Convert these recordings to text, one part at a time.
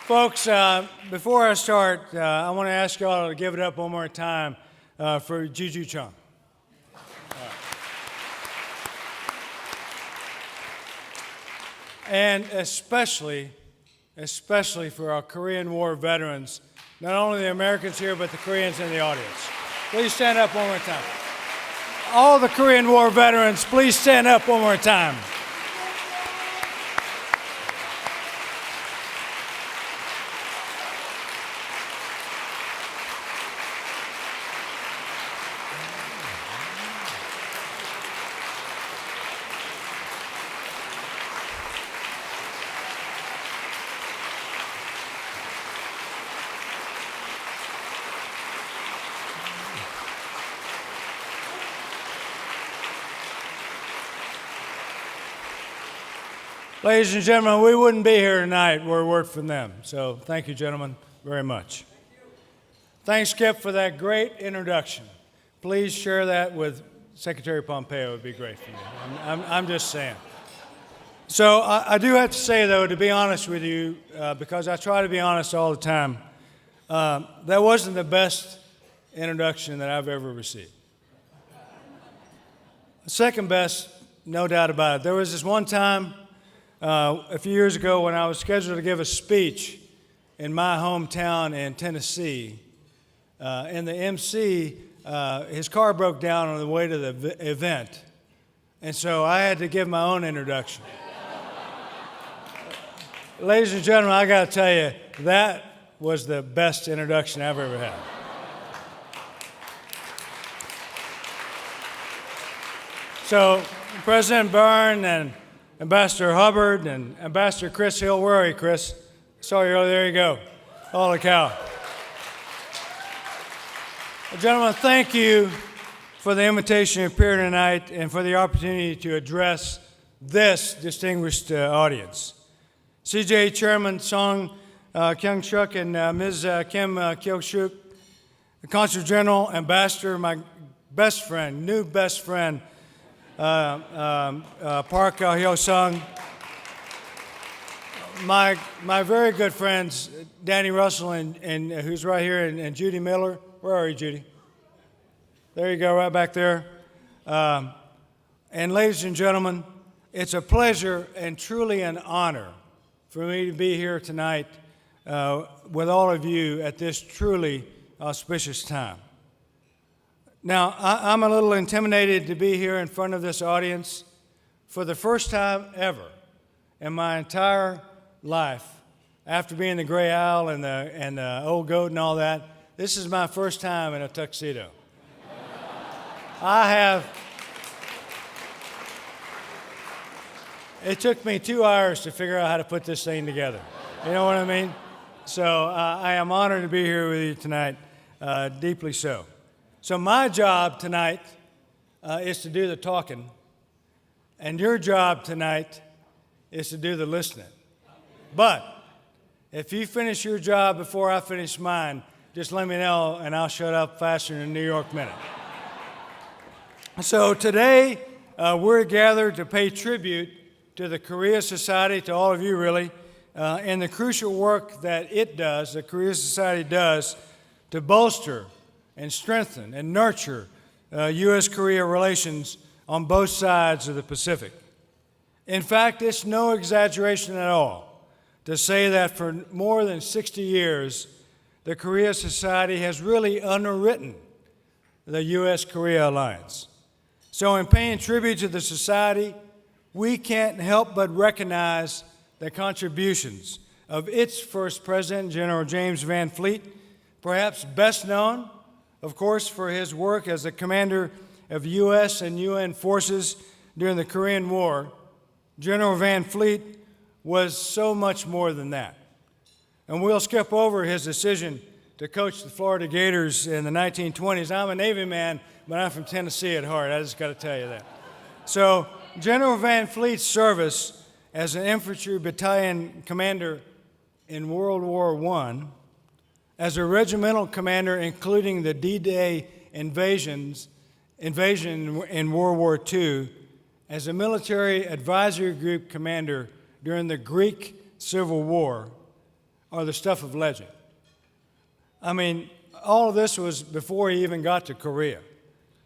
Folks, before I start, I want to ask you all to give it up one more time for Juju Chung. And especially for our Korean War veterans, not only the Americans here, but the Koreans in the audience. Please stand up one more time. All the Korean War veterans, please stand up one more time. Ladies and gentlemen, we wouldn't be here tonight were it weren't from them. So thank you, gentlemen, very much. Thanks, Skip, for that great introduction. Please share that with Secretary Pompeo. It would be great for me. I'm just saying. So I do have to say, though, to be honest with you, because I try to be honest all the time, that wasn't the best introduction that I've ever received. Second best, no doubt about it. There was this one time a few years ago when I was scheduled to give a speech in my hometown in Tennessee, and the MC, his car broke down on the way to the event, and so I had to give my own introduction. Ladies and gentlemen, I got to tell you, that was the best introduction I've ever had. So, President Byrne and Ambassador Hubbard and Ambassador Chris Hill, where are you, Chris? Sorry, oh, there you go. Holy cow. Well, gentlemen, thank you for the invitation to appear tonight and for the opportunity to address this distinguished audience. CJ Chairman Song Kyung-shuk and Ms. Kim Kyo-shuk, the Consul General, Ambassador, my best friend, new best friend, Park Hyo-sung, my very good friends, Danny Russell and who's right here, and Judy Miller. Where are you, Judy? There you go, right back there. And ladies and gentlemen, it's a pleasure and truly an honor for me to be here tonight with all of you at this truly auspicious time. Now, I'm a little intimidated to be here in front of this audience for the first time ever in my entire life. After being the gray owl and the old goat and all that, this is my first time in a tuxedo. It took me 2 hours to figure out how to put this thing together. You know what I mean? So I am honored to be here with you tonight, deeply so. So my job tonight is to do the talking, and your job tonight is to do the listening. But if you finish your job before I finish mine, just let me know, and I'll shut up faster than a New York minute. So today, we're gathered to pay tribute to the Korea Society, to all of you really, and the crucial work that it does, the Korea Society does, to bolster and strengthen and nurture U.S.-Korea relations on both sides of the Pacific. In fact, it's no exaggeration at all to say that for more than 60 years, the Korea Society has really underwritten the U.S.-Korea alliance. So in paying tribute to the Society, we can't help but recognize the contributions of its first president, General James Van Fleet, perhaps best known, of course, for his work as the commander of U.S. and UN forces during the Korean War. General Van Fleet was so much more than that. And we'll skip over his decision to coach the Florida Gators in the 1920s. I'm a Navy man, but I'm from Tennessee at heart. I just got to tell you that. So General Van Fleet's service as an infantry battalion commander in World War I, as a regimental commander including the D-Day invasion in World War II, as a military advisory group commander during the Greek Civil War, are the stuff of legend. I mean, all of this was before he even got to Korea.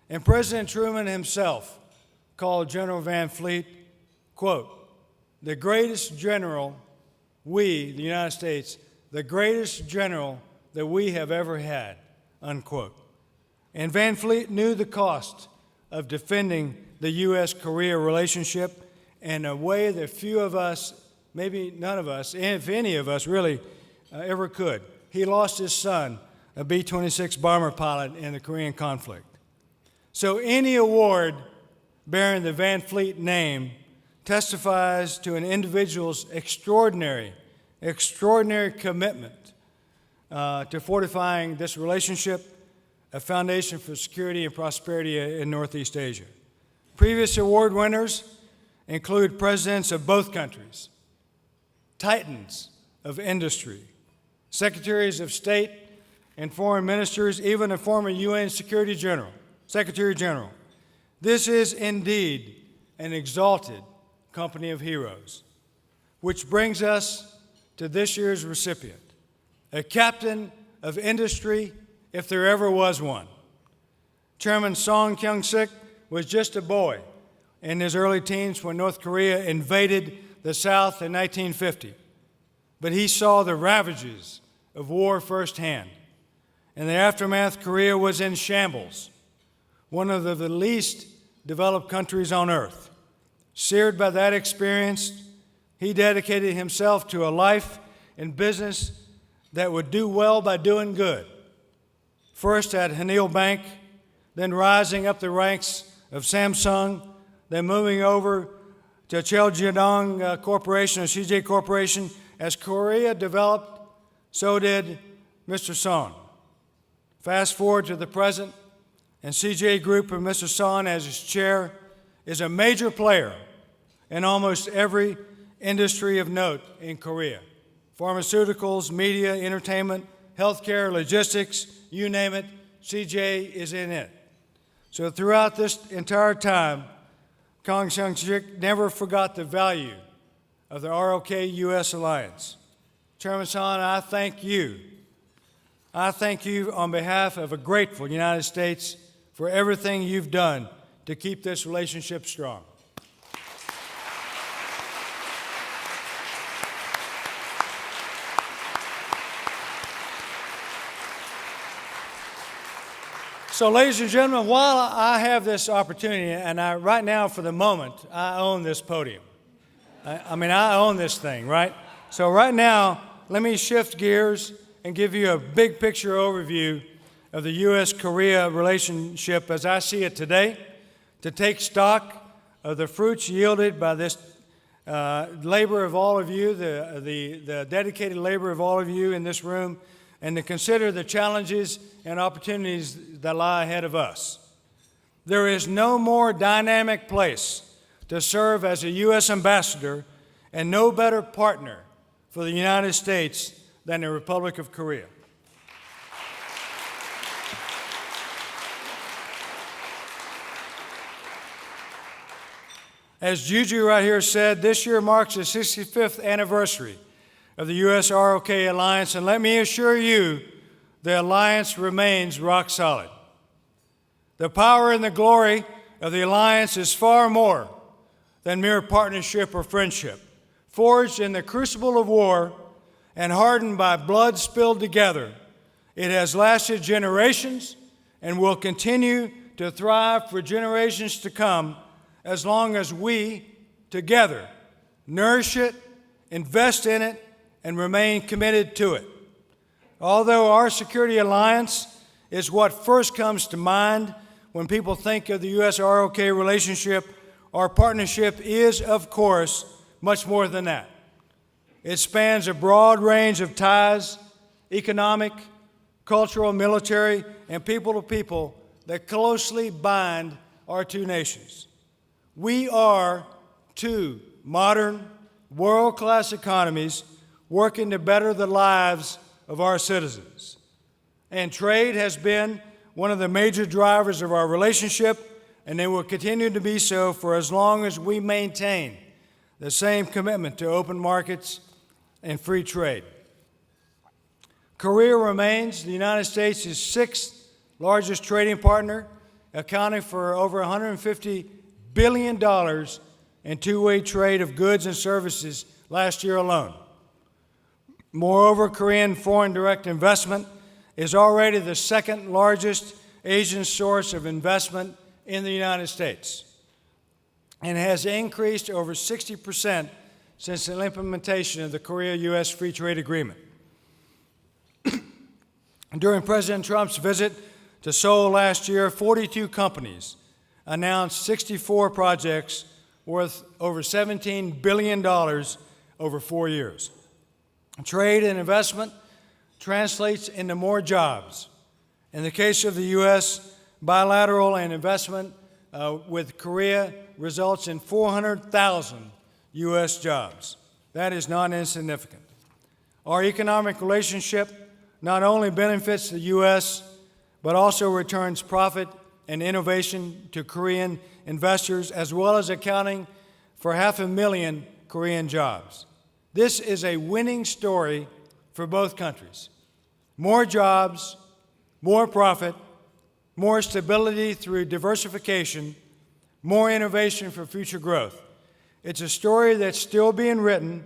And President Truman himself called General Van Fleet, quote, the greatest general we, the United States, the greatest general that we have ever had, unquote. And Van Fleet knew the cost of defending the U.S.-Korea relationship in a way that few of us, maybe none of us, if any of us really ever could. He lost his son, a B-26 bomber pilot in the Korean conflict. So any award bearing the Van Fleet name testifies to an individual's extraordinary commitment to fortifying this relationship, a foundation for security and prosperity in Northeast Asia. Previous award winners include presidents of both countries, titans of industry, secretaries of state and foreign ministers, even a former UN Secretary General. This is indeed an exalted company of heroes, which brings us to this year's recipient, a captain of industry, if there ever was one. Chairman Song Kyung-sik was just a boy in his early teens when North Korea invaded the South in 1950. But he saw the ravages of war firsthand. In the aftermath, Korea was in shambles, one of the least developed countries on earth. Seared by that experience, he dedicated himself to a life in business that would do well by doing good. First at Hanil Bank, then rising up the ranks of Samsung, then moving over to Cheiljedong Corporation, or CJ Corporation. As Korea developed, so did Mr. Son. Fast forward to the present, and CJ Group, with Mr. Son as its chair, is a major player in almost every industry of note in Korea. Pharmaceuticals, media, entertainment, healthcare, logistics, you name it, CJ is in it. So throughout this entire time, Kang Kyung-sik never forgot the value of the ROK-U.S. alliance. Chairman Son, I thank you. I thank you on behalf of a grateful United States for everything you've done to keep this relationship strong. So, ladies and gentlemen, while I have this opportunity, and right now, for the moment, I own this podium. I own this thing, right? So right now, let me shift gears and give you a big picture overview of the U.S.-Korea relationship as I see it today, to take stock of the fruits yielded by this labor of all of you, the dedicated labor of all of you in this room, and to consider the challenges and opportunities that lie ahead of us. There is no more dynamic place to serve as a U.S. ambassador and no better partner for the United States than the Republic of Korea. As Juju right here said, this year marks the 65th anniversary of the U.S.-ROK alliance, and let me assure you, the alliance remains rock solid. The power and the glory of the alliance is far more than mere partnership or friendship. Forged in the crucible of war and hardened by blood spilled together, it has lasted generations and will continue to thrive for generations to come as long as we, together, nourish it, invest in it, and remain committed to it. Although our security alliance is what first comes to mind when people think of the U.S.-ROK relationship, our partnership is, of course, much more than that. It spans a broad range of ties, economic, cultural, military, and people-to-people that closely bind our two nations. We are two modern, world-class economies working to better the lives of our citizens. And trade has been one of the major drivers of our relationship, and it will continue to be so for as long as we maintain the same commitment to open markets and free trade. Korea remains the United States' sixth largest trading partner, accounting for over $150 billion in two-way trade of goods and services last year alone. Moreover, Korean foreign direct investment is already the second largest Asian source of investment in the United States and has increased over 60% since the implementation of the Korea-U.S. Free Trade Agreement. During President Trump's visit to Seoul last year, 42 companies announced 64 projects worth over $17 billion over 4 years. Trade and investment translates into more jobs. In the case of the U.S., bilateral and investment with Korea results in 400,000 U.S. jobs. That is not insignificant. Our economic relationship not only benefits the U.S., but also returns profit and innovation to Korean investors, as well as accounting for 500,000 Korean jobs. This is a winning story for both countries. More jobs, more profit, more stability through diversification, more innovation for future growth. It's a story that's still being written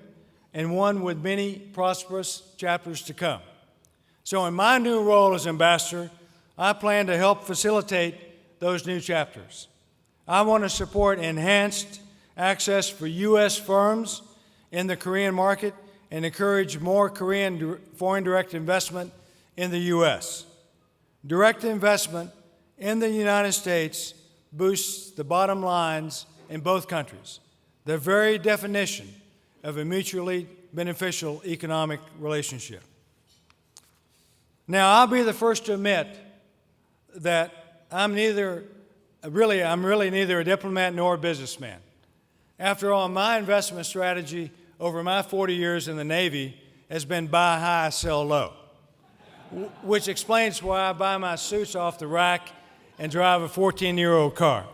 and one with many prosperous chapters to come. So in my new role as ambassador, I plan to help facilitate those new chapters. I want to support enhanced access for U.S. firms in the Korean market and encourage more Korean foreign direct investment in the U.S. Direct investment in the United States boosts the bottom lines in both countries, the very definition of a mutually beneficial economic relationship. Now, I'll be the first to admit that I'm really neither a diplomat nor a businessman. After all, my investment strategy over my 40 years in the Navy has been buy high, sell low, which explains why I buy my suits off the rack and drive a 14-year-old car.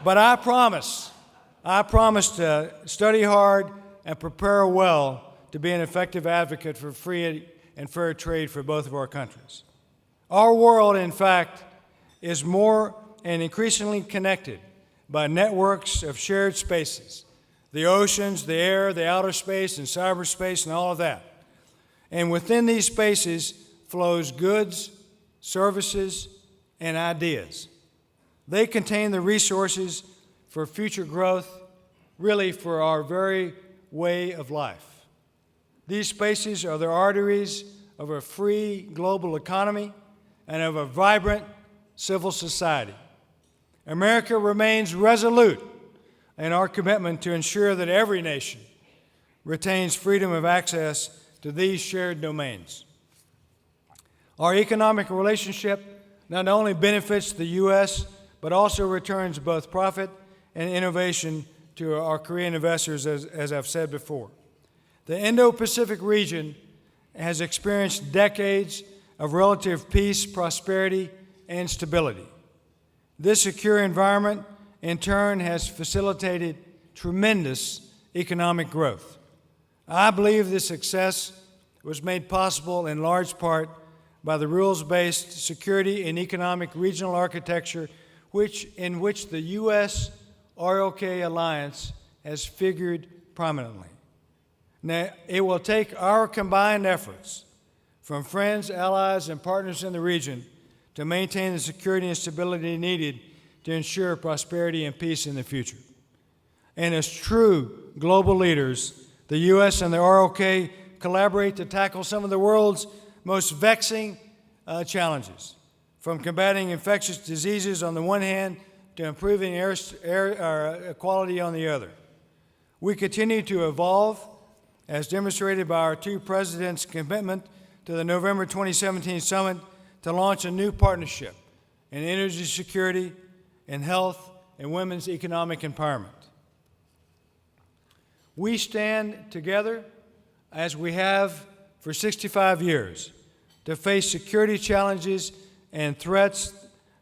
But I promise to study hard and prepare well to be an effective advocate for free and fair trade for both of our countries. Our world, in fact, is more and increasingly connected by networks of shared spaces, the oceans, the air, the outer space, and cyberspace, and all of that. And within these spaces flows goods, services, and ideas. They contain the resources for future growth, really for our very way of life. These spaces are the arteries of a free global economy and of a vibrant civil society. America remains resolute in our commitment to ensure that every nation retains freedom of access to these shared domains. Our economic relationship not only benefits the U.S., but also returns both profit and innovation to our Korean investors, as I've said before. The Indo-Pacific region has experienced decades of relative peace, prosperity, and stability. This secure environment, in turn, has facilitated tremendous economic growth. I believe this success was made possible in large part by the rules-based security and economic regional architecture in which the U.S. ROK alliance has figured prominently. Now, it will take our combined efforts from friends, allies, and partners in the region to maintain the security and stability needed to ensure prosperity and peace in the future. And as true global leaders, the U.S. and the ROK collaborate to tackle some of the world's most vexing challenges, from combating infectious diseases on the one hand to improving air quality on the other. We continue to evolve, as demonstrated by our two presidents' commitment to the November 2017 summit to launch a new partnership in energy security, in health, and women's economic empowerment. We stand together, as we have for 65 years, to face security challenges and threats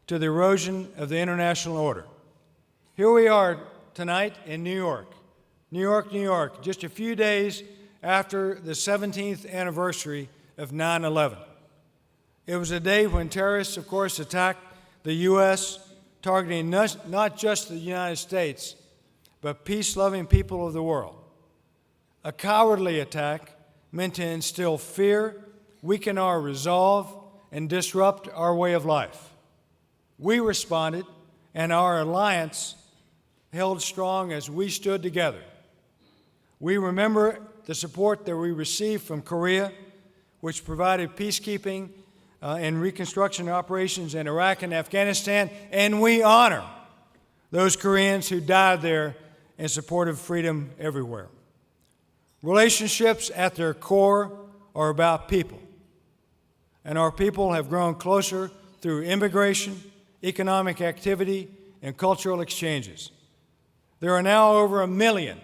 to the erosion of the international order. Here we are tonight in New York, New York, just a few days after the 17th anniversary of 9/11. It was a day when terrorists, of course, attacked the U.S., targeting not just the United States, but peace-loving people of the world. A cowardly attack meant to instill fear, weaken our resolve, and disrupt our way of life. We responded, and our alliance held strong as we stood together. We remember the support that we received from Korea, which provided peacekeeping and reconstruction operations in Iraq and Afghanistan, and we honor those Koreans who died there in support of freedom everywhere. Relationships at their core are about people, and our people have grown closer through immigration, economic activity, and cultural exchanges. There are now over 1 million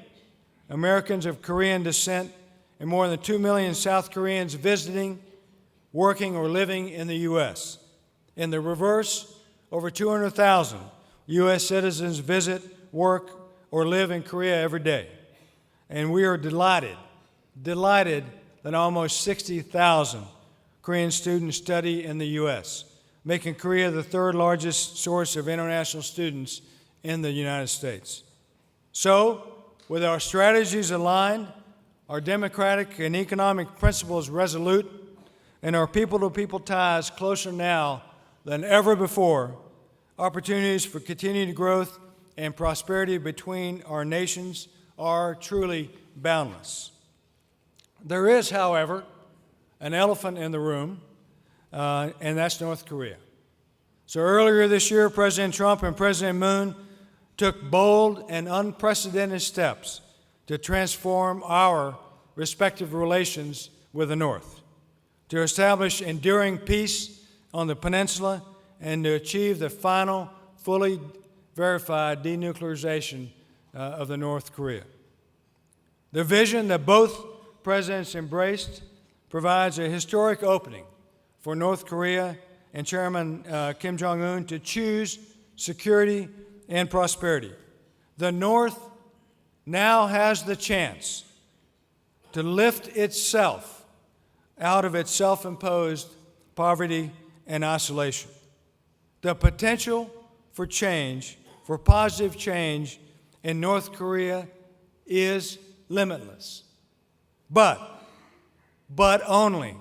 Americans of Korean descent and more than 2 million South Koreans visiting, working, or living in the U.S. In the reverse, over 200,000 U.S. citizens visit, work, or live in Korea every day. And we are delighted that almost 60,000 Korean students study in the U.S., making Korea the third largest source of international students in the United States. So, with our strategies aligned, our democratic and economic principles resolute, and our people-to-people ties closer now than ever before, opportunities for continued growth and prosperity between our nations are truly boundless. There is, however, an elephant in the room, and that's North Korea. So earlier this year, President Trump and President Moon took bold and unprecedented steps to transform our respective relations with the North, to establish enduring peace on the peninsula, and to achieve the final, fully verified denuclearization of the North Korea. The vision that both presidents embraced provides a historic opening for North Korea and Chairman Kim Jong-un to choose security and prosperity. The North now has the chance to lift itself out of its self-imposed poverty and isolation. The potential for change, for positive change in North Korea is limitless. But only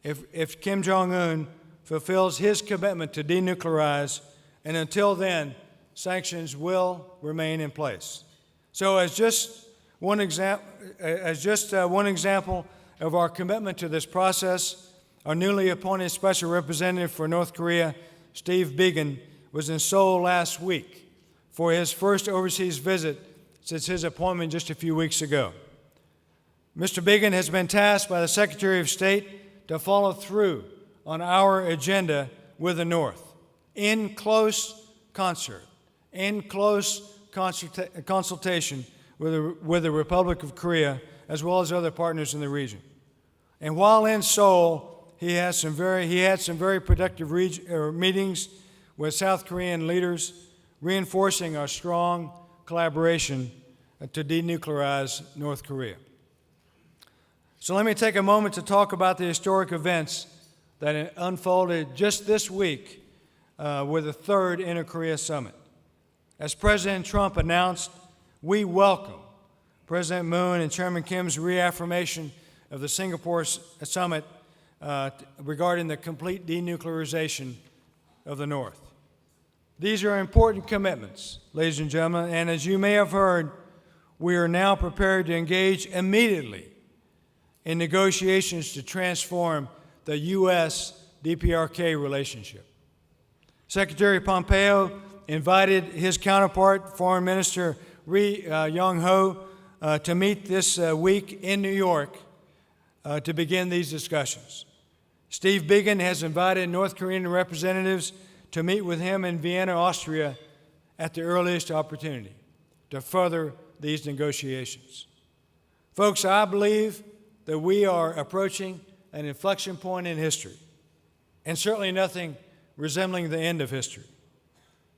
if Kim Jong-un fulfills his commitment to denuclearize, and until then, sanctions will remain in place. So as just one example of our commitment to this process, our newly appointed Special Representative for North Korea, Steve Bigan, was in Seoul last week for his first overseas visit since his appointment just a few weeks ago. Mr. Bigan has been tasked by the Secretary of State to follow through on our agenda with the North, in close concert, in close consultation with the Republic of Korea, as well as other partners in the region. And while in Seoul, he had some very productive meetings with South Korean leaders, reinforcing our strong collaboration to denuclearize North Korea. So let me take a moment to talk about the historic events that unfolded just this week with the third Inter-Korea Summit. As President Trump announced, we welcome President Moon and Chairman Kim's reaffirmation of the Singapore Summit regarding the complete denuclearization of the North. These are important commitments, ladies and gentlemen, and as you may have heard, we are now prepared to engage immediately in negotiations to transform the U.S.-DPRK relationship. Secretary Pompeo invited his counterpart, Foreign Minister Ri Yong-ho, to meet this week in New York to begin these discussions. Steve Bigan has invited North Korean representatives to meet with him in Vienna, Austria, at the earliest opportunity to further these negotiations. Folks, I believe that we are approaching an inflection point in history, and certainly nothing resembling the end of history.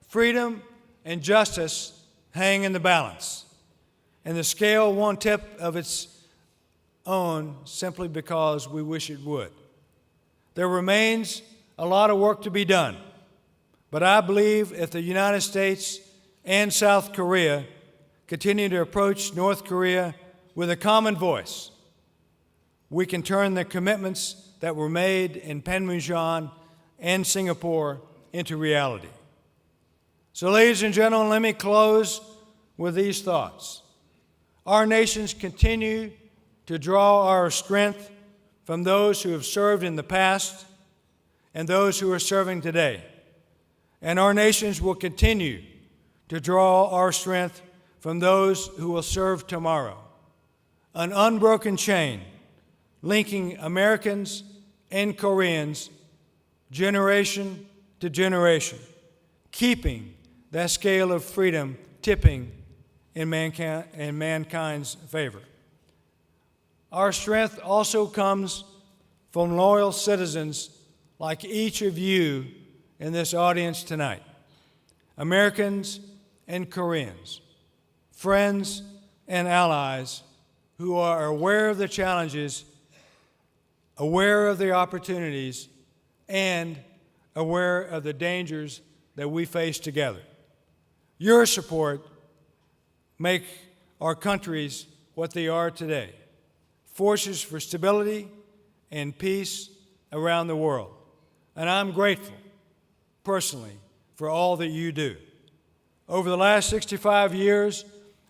Freedom and justice hang in the balance, and the scale won't tip of its own simply because we wish it would. There remains a lot of work to be done, but I believe if the United States and South Korea continue to approach North Korea with a common voice, we can turn the commitments that were made in Panmunjom and Singapore into reality. So, ladies and gentlemen, let me close with these thoughts. Our nations continue to draw our strength from those who have served in the past and those who are serving today. And our nations will continue to draw our strength from those who will serve tomorrow. An unbroken chain linking Americans and Koreans generation to generation, keeping that scale of freedom tipping in mankind's favor. Our strength also comes from loyal citizens like each of you in this audience tonight, Americans and Koreans, friends and allies who are aware of the challenges, aware of the opportunities, and aware of the dangers that we face together. Your support make our countries what they are today, forces for stability and peace around the world. And I'm grateful, personally, for all that you do. Over the last 65 years,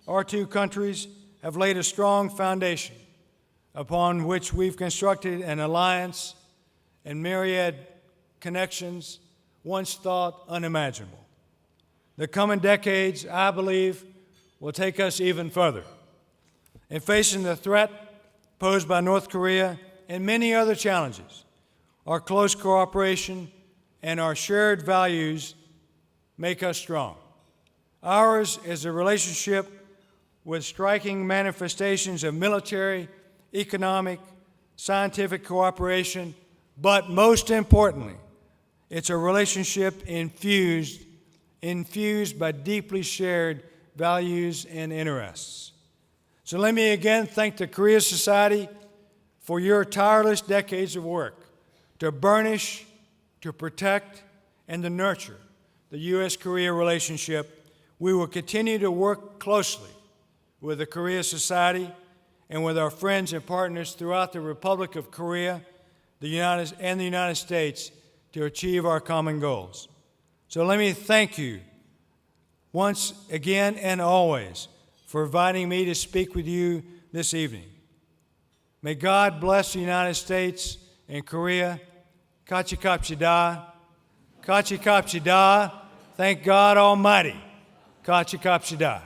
our two countries have laid a strong foundation upon which we've constructed an alliance and myriad connections once thought unimaginable. The coming decades, I believe, will take us even further. In facing the threat posed by North Korea and many other challenges, our close cooperation and our shared values make us strong. Ours is a relationship with striking manifestations of military, economic, scientific cooperation, but most importantly, it's a relationship infused by deeply shared values and interests. So let me again thank the Korea Society for your tireless decades of work to burnish, to protect, and to nurture the U.S.-Korea relationship. We will continue to work closely with the Korea Society and with our friends and partners throughout the Republic of Korea the United States to achieve our common goals. So let me thank you once again and always for inviting me to speak with you this evening. May God bless the United States and Korea. Kachikapchida. Kachikapchida. Thank God Almighty. Kachikapchida.